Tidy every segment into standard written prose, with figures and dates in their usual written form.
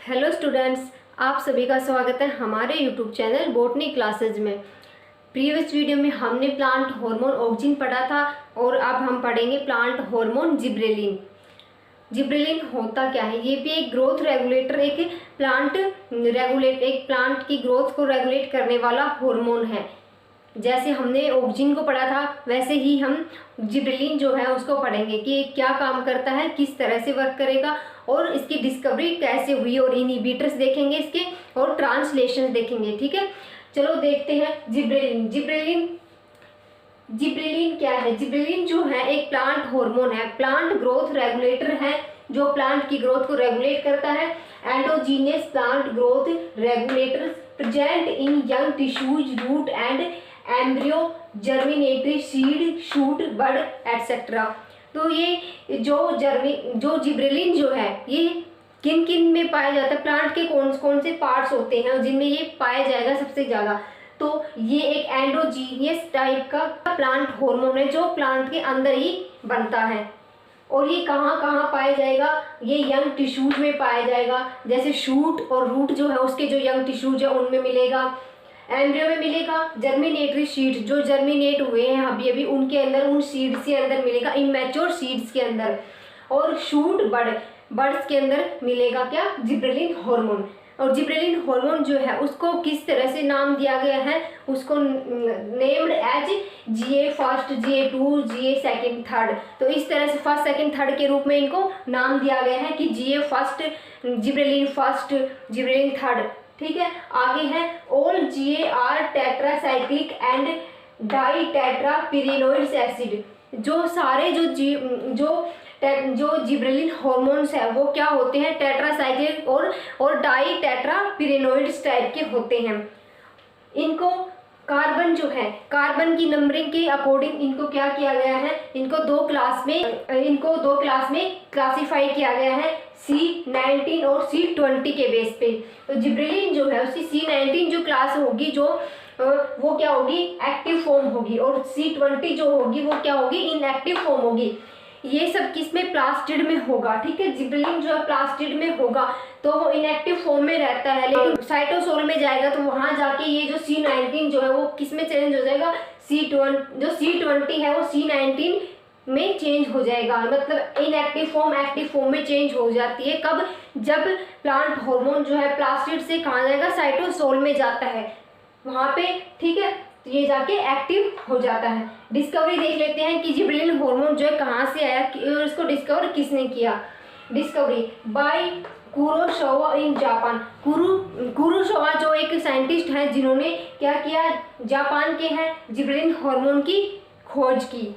Hello students, आप सभी का स्वागत है हमारे यूट्यूब चैनल बॉटनी क्लासेज में। प्रीवियस वीडियो में हमने प्लांट हार्मोन ऑक्सिन पढ़ा था और अब हम पढ़ेंगे प्लांट हार्मोन जिब्रेलिन। जिब्रेलिन होता क्या है? ये भी एक ग्रोथ रेगुलेटर, एक प्लांट की ग्रोथ को रेगुलेट करने वाला हार्मोन है। जैसे हमने ऑक्सिन को पढ़ा था वैसे ही हम जिब्रेलिन जो है उसको पढ़ेंगे कि क्या काम करता है, किस तरह से वर्क करेगा और इसकी डिस्कवरी कैसे हुई, और इनहिबिटर्स देखेंगे इसके और ट्रांसलेशन देखेंगे। ठीक है, चलो देखते हैं जिब्रेलिन। जिब्रेलिन क्या है? जिब्रेलिन जो है एक प्लांट हार्मोन है, प्लांट ग्रोथ रेगुलेटर है जो प्लांट की ग्रोथ को रेगुलेट करता है। Endogenous plant growth regulator present in young tissues, root and embryo, germinatory seed, shoot, bud etcetera. तो ये जो जिब्रेलिन जो है ये किन किन में पाया जाता है, प्लांट के कौन कौन से पार्ट्स होते हैं जिनमें ये पाया जाएगा सबसे ज़्यादा? तो ये एक एंडोजीनियस टाइप का प्लांट हार्मोन है जो प्लांट के अंदर ही बनता है। और ये कहाँ कहाँ पाया जाएगा? ये यंग टिश्यूज में पाया जाएगा, जैसे शूट और रूट जो है उसके जो यंग टिश्यूज है उनमें मिलेगा, एम्ब्रियो में मिलेगा, जर्मिनेटरी सीड्स जो जर्मिनेट हुए हैं अभी अभी उनके अंदर, उन सीड्स के अंदर मिलेगा, इमेच्योर सीड्स के अंदर, और शूट बर्ड्स के अंदर मिलेगा क्या? Gibberellin hormone. और जिब्रेलिन हार्मोन जो है उसको किस तरह से नाम दिया गया है? उसको named as GA first, GA two, GA second, third. तो इस तरह से फर्स्ट, सेकेंड, थर्ड के रूप में इनको नाम दिया गया है कि GA first, gibberellin first, gibberellin third. ठीक है, आगे है all GA are tetracyclic and diterpenoids acid. जो सारे जो जिब्रेलिन हार्मोन्स है वो क्या होते हैं? टेट्रासाइक्लिक और डाई टेट्रा पिरेनोइड्स टाइप के होते हैं। इनको कार्बन जो है, कार्बन की नंबरिंग के अकॉर्डिंग इनको क्या किया गया है? इनको दो क्लास में क्लासिफाई किया गया है, C19 और C20 के बेस पे। तो जिब्रेलिन जो है उसकी C19 जो क्लास होगी जो वो क्या होगी? एक्टिव फॉर्म होगी, और C20 जो होगी वो क्या होगी? इनएक्टिव फॉर्म होगी। ये सब किस में? प्लास्टिड में होगा। ठीक है, जिब्रेलिन जो है प्लास्टिड में होगा तो वो इनएक्टिव फॉर्म में रहता है, लेकिन साइटोसोल में जाएगा तो वहां जाके ये जो C19 जो है वो किस में चेंज हो जाएगा? जो C20 है वो C19 में चेंज हो जाएगा। मतलब इनएक्टिव फॉर्म एक्टिव फॉर्म में चेंज हो जाती है। कब? जब प्लांट हार्मोन जो है प्लास्टिड से कहाँ जाएगा? साइटोसोल में जाता है वहां पे। ठीक है, तो ये जाके एक्टिव हो जाता है। डिस्कवरी देख लेते हैं कि जिब्रेलिन हार्मोन जो है कहाँ से आया और इसको डिस्कवर किसने किया। Discovery by Kurosawa in Japan. Kurosawa जो एक साइंटिस्ट है जिन्होंने क्या किया? जापान के हैं, जिब्रेलिन हार्मोन की खोज की।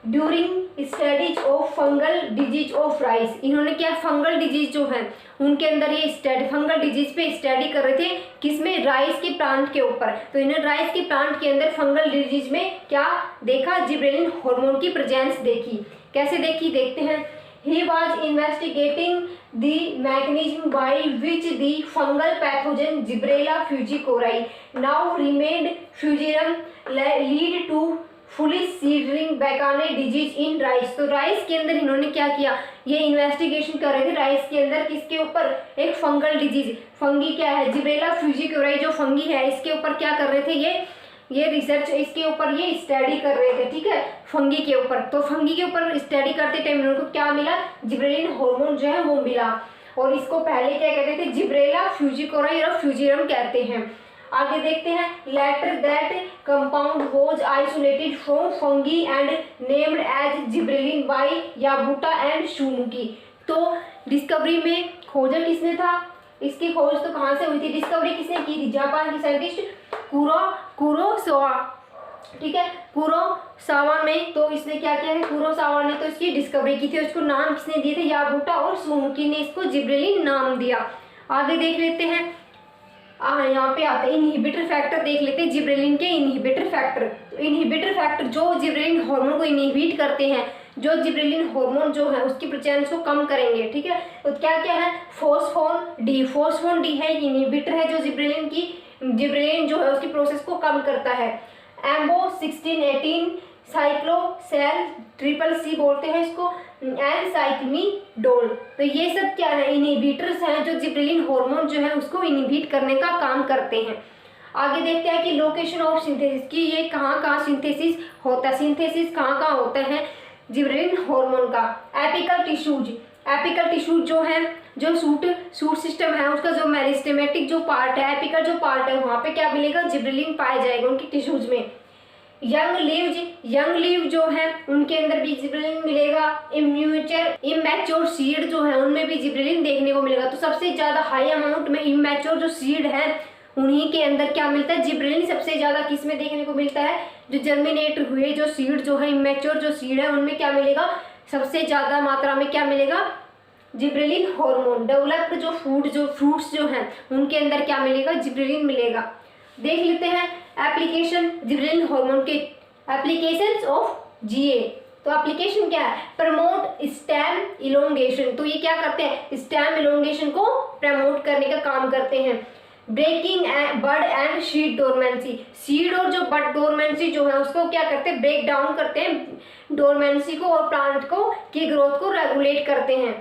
During studies of fungal disease of rice, इन्होंने क्या? फंगल डिजीज जो है उनके अंदर ये फंगल डिजीज पे स्टडी कर रहे थे, किसमें? राइस के प्लांट के ऊपर। तो इन्होंने राइस के प्लांट के अंदर फंगल डिजीज में क्या देखा? जिब्रेलिन हार्मोन की प्रेजेंस देखी। कैसे देखी? देखते हैं। He was investigating the mechanism by which the fungal pathogen Gibrella fugicori, now renamed Fugirum, lead to foolish seedling bakanae disease in rice. तो राइस के अंदर इन्होंने क्या किया? ये इन्वेस्टिगेशन कर रहे थे राइस के अंदर, किसके ऊपर? एक फंगल डिजीज, फंगी क्या है? जिब्रेला फ्यूजिकोराई जो फंगी है इसके ऊपर क्या कर रहे थे? ये रिसर्च इसके ऊपर ये स्टडी कर रहे थे। ठीक है, फंगी के ऊपर। तो फंगी के ऊपर स्टडी करते टाइम उनको क्या मिला? जिब्रेलिन हार्मोन जो है वो मिला। और इसको पहले क्या कहते थे? जिब्रेला फ्यूजिकोराई और फ्यूजिरम कहते हैं। आगे देखते हैं। Later that compound was isolated from fungi and named as gibberellin by Yabuta and Sumiki. तो डिस्कवरी में खोजा किसने था? इसकी खोज तो कहाँ से हुई थी? डिस्कवरी किसने की थी? जापान की साइंटिस्ट कुरोसावा। ठीक है, कुरोसावा में। तो इसने क्या किया है? कुरोसावा ने तो इसकी डिस्कवरी की थी, उसको नाम किसने दिए थे? याबुटा और शुमुकी ने इसको जिब्रेलिन नाम दिया। आगे देख लेते हैं। यहाँ पे आते हैं इनहिबिटर फैक्टर, देख लेते हैं जिब्रेलिन के इनहिबिटर फैक्टर। तो इनहिबिटर फैक्टर जो जिब्रेलिन हार्मोन को इनहिबिट करते हैं, जो जिब्रेलिन हार्मोन जो है उसकी प्रेजेंस को कम करेंगे। ठीक है, तो क्या क्या है? फोस्फोन डी है, इनहिबिटर है जो जिब्रेलिन जो है उसकी प्रोसेस को कम करता है। एम्बो 1618 साइक्लोसेल ट्रिपल सी बोलते हैं इसको, एंड साइक्लिडोल। तो ये सब क्या है, इनहिबिटर्स हैं जो जिबरेलिन हार्मोन जो है उसको इनहिबिट करने का काम करते हैं। आगे देखते हैं कि लोकेशन ऑफ सिंथेसिस, की ये कहाँ कहाँ सिंथेसिस होता है, सिंथेसिस कहाँ कहाँ होता है जिबरेलिन हार्मोन का। एपिकल टिश्यूज, एपिकल टिश्यूज जो है, जो सूट सिस्टम है उसका जो मेरिस्टेमेटिक जो पार्ट है, एपिकल जो पार्ट है वहाँ पे क्या मिलेगा, जिबरेलिन पाया जाएगा उनकी टिश्यूज में। यंग लीव जो है उनके अंदर भी जिबरेलिन मिलेगा। इमैच्योर सीड जो है उनमें भी जिबरेलिन देखने को मिलेगा। तो सबसे ज्यादा हाई अमाउंट में इमैच्योर जो सीड है उन्हीं के अंदर क्या मिलता है, जिबरेलिन सबसे ज्यादा किस में देखने को मिलता है, जो जर्मिनेट हुए जो सीड जो है, इमैच्योर जो सीड है उनमें क्या मिलेगा, सबसे ज्यादा मात्रा में क्या मिलेगा, जिबरेलिन हार्मोन। डेवलप्ड जो फ्रूट्स जो हैं उनके अंदर क्या मिलेगा, जिबरेलिन मिलेगा। देख लेते हैं एप्लीकेशन जिबरेलिन हार्मोन के, एप्लीकेशंस ऑफ जीए। तो एप्लीकेशन क्या है, प्रमोट स्टेम इलोंगेशन। तो ये क्या करते हैं, स्टेम इलोंगेशन को प्रमोट करने का काम करते हैं। Breaking bud and seed dormancy, seed और जो बड डोरमेंसी जो है उसको क्या करते हैं, ब्रेक डाउन करते हैं डोरमेंसी को, और प्लांट को की ग्रोथ को रेगुलेट करते हैं।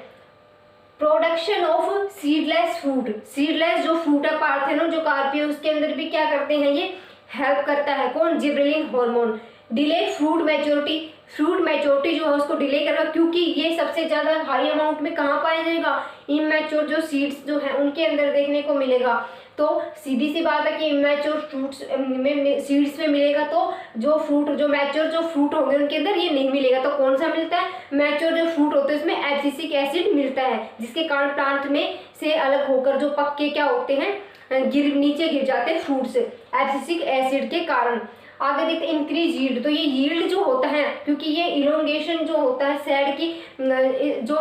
Production of seedless fruit, seedless जो फ्रूट है पार्थेनोन जो कार्पी है उसके अंदर भी क्या करते हैं, ये हेल्प करता है कौन, gibberellin hormone. Delay fruit maturity, fruit maturity जो है उसको डिले करेगा, क्योंकि ये सबसे ज्यादा हाई अमाउंट में कहाँ पाया जाएगा, इमैच्योर जो सीड्स जो है उनके अंदर देखने को मिलेगा। तो सीधी सी बात है कि इमैच्योर फ्रूट्स में सीड्स में मिलेगा, तो जो फ्रूट जो मैच्योर जो फ्रूट होंगे उनके अंदर ये नहीं मिलेगा। तो कौन सा मिलता है, मैच्योर जो फ्रूट होते हैं उसमें एब्सिसिक एसिड मिलता है, जिसके कारण प्लांट में से अलग होकर जो पक्के क्या होते हैं, नीचे गिर जाते हैं फ्रूट से एब्सिसिक एसिड के कारण। आगे देखते हैं इंक्रीज यील्ड। तो ये यील्ड जो होता है, क्योंकि ये इलोंगेशन जो होता है सेल की, जो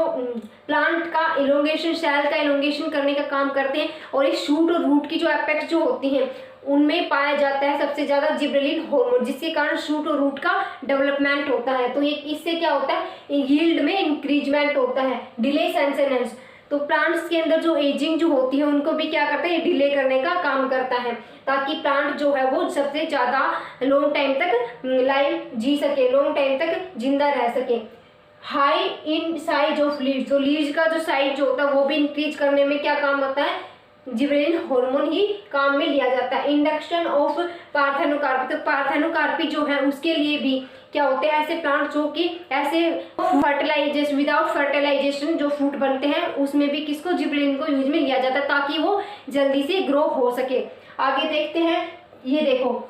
प्लांट का इलोंगेशन, सेल का इलोंगेशन करने का काम करते हैं, और इस शूट और रूट की जो एपेक्स जो होती हैं उनमें पाया जाता है सबसे ज्यादा जिबरेलिन हार्मोन, जिसके कारण शूट और रूट का डेवलपमेंट होता है। तो ये इससे क्या होता है, यील्ड में इंक्रीजमेंट होता है। डिले सेंसेनेंस, तो प्लांट्स के अंदर जो एजिंग जो होती है उनको भी क्या करता है, डिले करने का काम करता है, ताकि प्लांट जो है वो सबसे ज़्यादा लॉन्ग टाइम तक लाइफ जी सके, लॉन्ग टाइम तक जिंदा रह सके। High in size of leaves, तो लीव्स का जो साइज जो होता है वो भी इंक्रीज करने में क्या काम होता है, जिबरेलिन हार्मोन ही काम में लिया जाता है। इंडक्शन ऑफ पार्थेनोकार्पी, तो पार्थेनोकार्पी जो है उसके लिए भी क्या होते हैं, ऐसे प्लांट जो कि ऐसे फर्टिलाइजेशन, विदाउट फर्टिलाइजेशन जो फ्रूट बनते हैं उसमें भी किसको, जिबरेलिन को यूज में लिया जाता है, ताकि वो जल्दी से ग्रो हो सके। आगे देखते हैं, ये देखो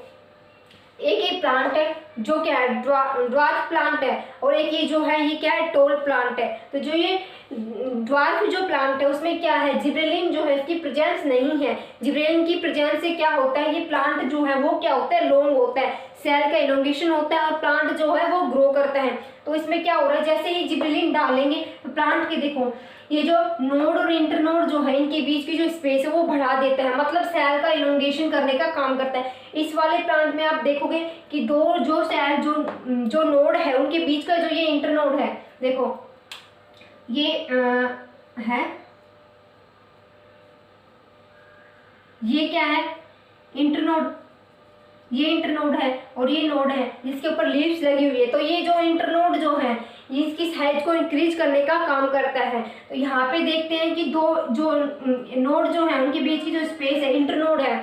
एक प्लांट है जो क्या है, ड्वार्फ प्लांट है, और एक ये जो है ये क्या है, टॉल प्लांट है। तो जो ये ड्वार्फ जो प्लांट है उसमें क्या है, जिबरेलिन जो है इसकी प्रेजेंस नहीं है। जिबरेलिन की प्रेजेंस से क्या होता है, ये प्लांट जो है वो क्या होता है, लॉन्ग होता है, सेल का इलोंगेशन होता है और प्लांट जो है वो ग्रो करता है। तो इसमें क्या हो रहा है, जैसे ही जिबरेलिन डालेंगे तो प्लांट के देखो ये जो नोड और इंटरनोड जो है इनके बीच की जो स्पेस है वो बढ़ा देता है, मतलब सेल का इलोंगेशन करने का काम करता है। इस वाले प्लांट में आप देखोगे कि दो जो सेल जो नोड है उनके बीच का जो ये इंटरनोड है, देखो ये है, ये क्या है, इंटरनोड, ये इंटरनोड है और ये नोड है जिसके ऊपर लीव्स लगी हुई है। तो ये जो इंटरनोड जो है ये इसकी साइज को इंक्रीज करने का काम करता है। तो यहाँ पे देखते हैं कि दो जो नोड जो है उनके बीच की जो स्पेस है, इंटरनोड है,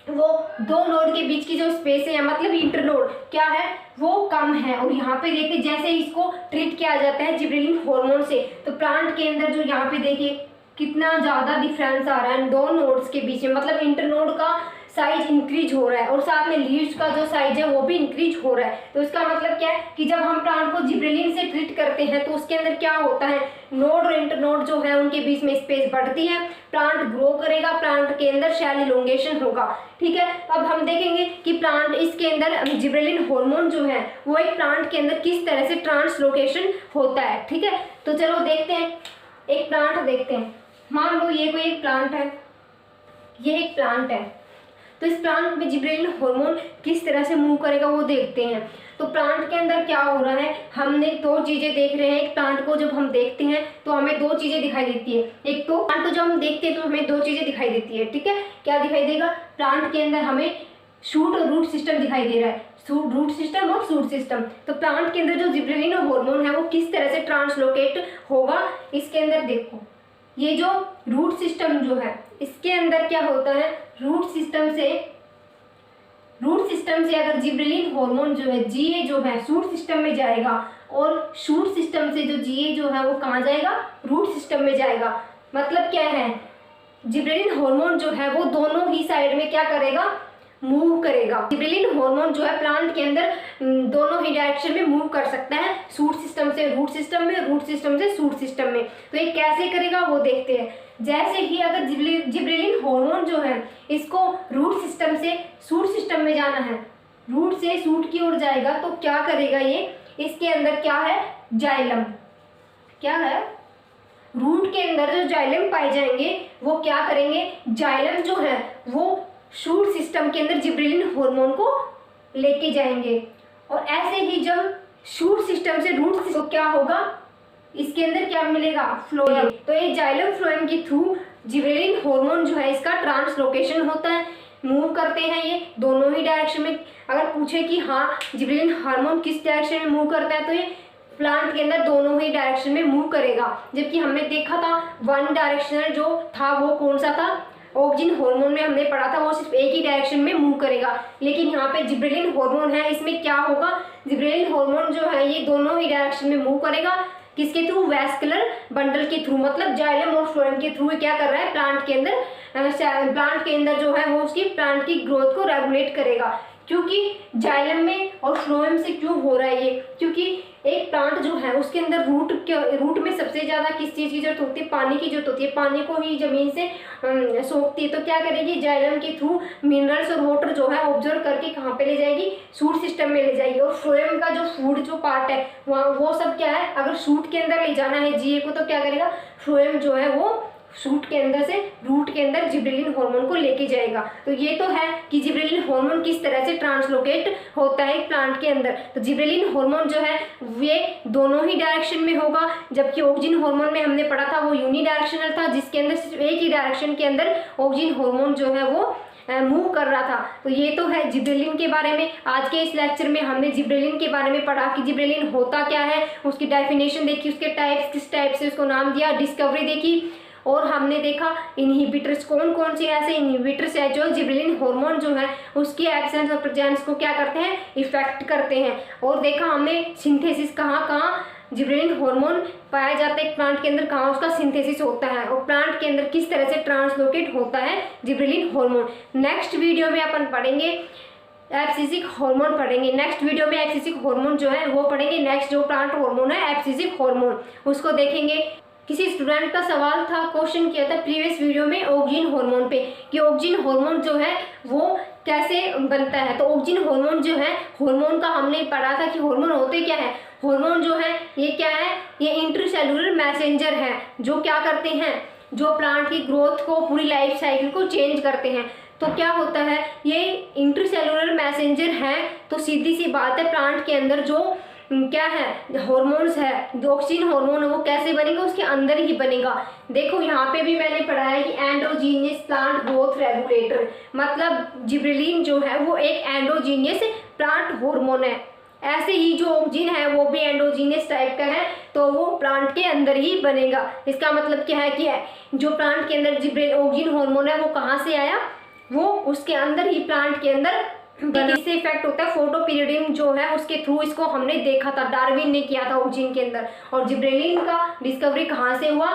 वो दो नोड के बीच की जो स्पेस है मतलब इंटरनोड क्या है वो कम है। और यहाँ पे देखिए जैसे इसको ट्रीट किया जाता है जिबरेलिन हार्मोन से, तो प्लांट के अंदर जो यहाँ पे देखिए कितना ज़्यादा डिफरेंस आ रहा है दो नोड्स के बीच में, मतलब इंटरनोड का साइज इंक्रीज हो रहा है और साथ में लीव्स का जो साइज है वो भी इंक्रीज हो रहा है। तो इसका मतलब क्या है कि जब हम प्लांट को जिबरेलिन से ट्रीट करते हैं तो उसके अंदर क्या होता है, नोड और इंटरनोड जो है उनके बीच में स्पेस बढ़ती है, प्लांट ग्रो करेगा, प्लांट के अंदर सेल इलोंगेशन होगा। ठीक है, अब हम देखेंगे कि प्लांट इसके अंदर जिबरेलिन हार्मोन जो है वो एक प्लांट के अंदर किस तरह से ट्रांसलोकेशन होता है। ठीक है, तो चलो देखते हैं, एक प्लांट देखते हैं। मान लो ये कोई एक प्लांट है, ये एक प्लांट है, तो इस प्लांट में जिबरेलिन हार्मोन किस तरह से मूव करेगा वो देखते हैं। तो प्लांट के अंदर क्या हो रहा है, हमने दो चीजें देख रहे हैं। एक प्लांट को जब हम देखते हैं तो हमें दो चीजें दिखाई देती है, एक तो प्लांट को जब हम देखते हैं तो हमें दो चीजें दिखाई देती है। ठीक है, क्या दिखाई देगा, प्लांट के अंदर हमें शूट और रूट सिस्टम दिखाई दे रहा है। रूट सिस्टम और शूट सिस्टम। तो प्लांट के अंदर जो जिब्रेलिन हार्मोन है वो किस तरह से ट्रांसलोकेट होगा, इसके अंदर देखो, ये जो रूट सिस्टम जो है इसके अंदर क्या होता है, रूट सिस्टम से अगर जिब्रेलिन हार्मोन जो है जीए जो है शूट सिस्टम में जाएगा, और शूट सिस्टम से जो जीए जो है वो कहाँ जाएगा, रूट सिस्टम में जाएगा। मतलब क्या है, जिब्रेलिन हार्मोन जो है वो दोनों ही साइड में क्या करेगा, मूव करेगा। जिब्रेलिन हार्मोन जो है प्लांट के अंदर दोनों ही डायरेक्शन में मूव कर सकता है, शूट सिस्टम से रूट सिस्टम में, रूट सिस्टम से शूट सिस्टम में। तो ये कैसे करेगा वो देखते हैं। जैसे ही अगर जिब्रेलिन हार्मोन जो है इसको रूट सिस्टम से शूट सिस्टम में जाना है, रूट से शूट की ओर जाएगा, तो क्या करेगा ये, इसके अंदर क्या है, जाइलम, क्या है, रूट के अंदर जो जाइलम पाए जाएंगे वो क्या करेंगे, जाइलम जो है वो शूट सिस्टम के अंदर जिब्रेलिन हार्मोन को लेके जाएंगे। और ऐसे ही जब शूट सिस्टम से रूट तो क्या होगा, इसके अंदर क्या मिलेगा, फ्लोएम। तो ये जाइलम फ्लोएम के थ्रू जिब्रेलिन हार्मोन जो है इसका ट्रांसलोकेशन होता है, मूव करते हैं ये दोनों ही डायरेक्शन में। अगर पूछे कि हाँ जिब्रेलिन हार्मोन किस डायरेक्शन में मूव करता है, तो ये प्लांट के अंदर दोनों ही डायरेक्शन में मूव करेगा। जबकि हमने देखा था वन डायरेक्शनल जो था वो कौन सा था, ऑक्सिन हार्मोन में हमने पढ़ा था, वो सिर्फ एक ही डायरेक्शन में मूव करेगा। लेकिन यहाँ पे जिब्रेलिन हार्मोन है, इसमें क्या होगा, जिब्रेलिन हार्मोन जो है ये दोनों ही डायरेक्शन में मूव करेगा। किसके थ्रू, वैस्कुलर बंडल के थ्रू, मतलब जाइलम और फ्लोएम के थ्रू क्या कर रहा है, प्लांट के अंदर जो है वो उसकी प्लांट की ग्रोथ को रेगुलेट करेगा। क्योंकि जाइलम में और फ्लोएम से क्यों हो रहा है ये, क्योंकि एक प्लांट जो है उसके अंदर रूट में सबसे ज़्यादा किस चीज़ की जरूरत होती है, पानी की जरूरत होती है, पानी को ही जमीन से सोखती है। तो क्या करेगी, जाइलम के थ्रू मिनरल्स और वाटर जो है ऑब्जर्व करके कहाँ पे ले जाएगी, शूट सिस्टम में ले जाएगी। और फ्लोएम का जो फूड जो पार्ट है वहाँ वो सब क्या है, अगर शूट के अंदर ले जाना है जीए को, तो क्या करेगा, फ्लोएम जो है वो शूट के अंदर से रूट के अंदर जिब्रेलिन हार्मोन को लेके जाएगा। तो ये तो है कि जिब्रेलिन हार्मोन किस तरह से ट्रांसलोकेट होता है प्लांट के अंदर। तो जिब्रेलिन हार्मोन जो है ये दोनों ही डायरेक्शन में होगा, जबकि ऑक्सिन हार्मोन में हमने पढ़ा था वो यूनिडायरेक्शनल था, जिसके अंदर सिर्फ एक ही डायरेक्शन के अंदर ऑक्सिन हार्मोन जो है वो मूव कर रहा था। तो ये तो है जिब्रेलिन के बारे में। आज के इस लेक्चर में हमने जिब्रेलिन के बारे में पढ़ा कि जिब्रेलिन होता क्या है, उसकी डेफिनेशन देखी, उसके टाइप्स, किस टाइप से उसको नाम दिया, डिस्कवरी देखी, और हमने देखा इनहिबिटर्स कौन कौन से ऐसे इनहिबिटर्स है जो जिब्रेलिन हार्मोन जो है उसकी एब्सेंस और प्रेजेंस को क्या करते हैं, इफेक्ट करते हैं। और देखा हमने सिंथेसिस कहाँ कहाँ जिब्रेलिन हार्मोन पाया जाता है प्लांट के अंदर, कहाँ उसका सिंथेसिस होता है, और प्लांट के अंदर किस तरह से ट्रांसलोकेट होता है जिब्रेलिन हार्मोन। नेक्स्ट वीडियो में अपन पढ़ेंगे एब्सिसिक हार्मोन पढ़ेंगे। नेक्स्ट वीडियो में एब्सिसिक हार्मोन जो है वो पढ़ेंगे। नेक्स्ट जो प्लांट हार्मोन है एब्सिसिक हार्मोन, उसको देखेंगे। किसी स्टूडेंट का सवाल था, क्वेश्चन किया था प्रीवियस वीडियो में ऑक्सिन हार्मोन पे कि ऑक्सिन हार्मोन जो है वो कैसे बनता है। तो ऑक्सिन हार्मोन जो है, हार्मोन का हमने पढ़ा था कि हार्मोन होते क्या है। हार्मोन जो है ये क्या है, ये इंट्रासेल्युलर मैसेंजर है जो क्या करते हैं, जो प्लांट की ग्रोथ को, पूरी लाइफ साइकिल को चेंज करते हैं। तो क्या होता है, ये इंट्रासेल्युलर मैसेंजर है। तो सीधी सी बात है, प्लांट के अंदर जो क्या है हार्मोन्स है, जो ऑक्सिन हार्मोन है वो कैसे बनेगा, उसके अंदर ही बनेगा। देखो यहाँ पे भी मैंने पढ़ा है कि एंडोजीनियस प्लांट ग्रोथ रेगुलेटर, मतलब जिब्रेलिन जो है वो एक एंडोजीनियस प्लांट हार्मोन है। ऐसे ही जो ऑक्सिन है वो भी एंडोजीनियस टाइप का है, तो वो प्लांट के अंदर ही बनेगा। इसका मतलब क्या है कि जो प्लांट के अंदर जिब्रेलिन ऑक्सिन हार्मोन है वो कहाँ से आया, वो उसके अंदर ही प्लांट के अंदर इससे इफेक्ट होता है। फोटोपीरियडियम जो है उसके थ्रू इसको हमने देखा था, डार्विन ने किया था ऑक्सिन के अंदर। और जिब्रेलिन का डिस्कवरी कहाँ से हुआ,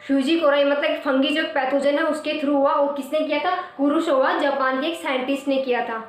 फ्यूजिकोराई मतलब फंगी जो पैथोजन है उसके थ्रू हुआ। और किसने किया था, कुरोसावा जापान के एक साइंटिस्ट ने किया था।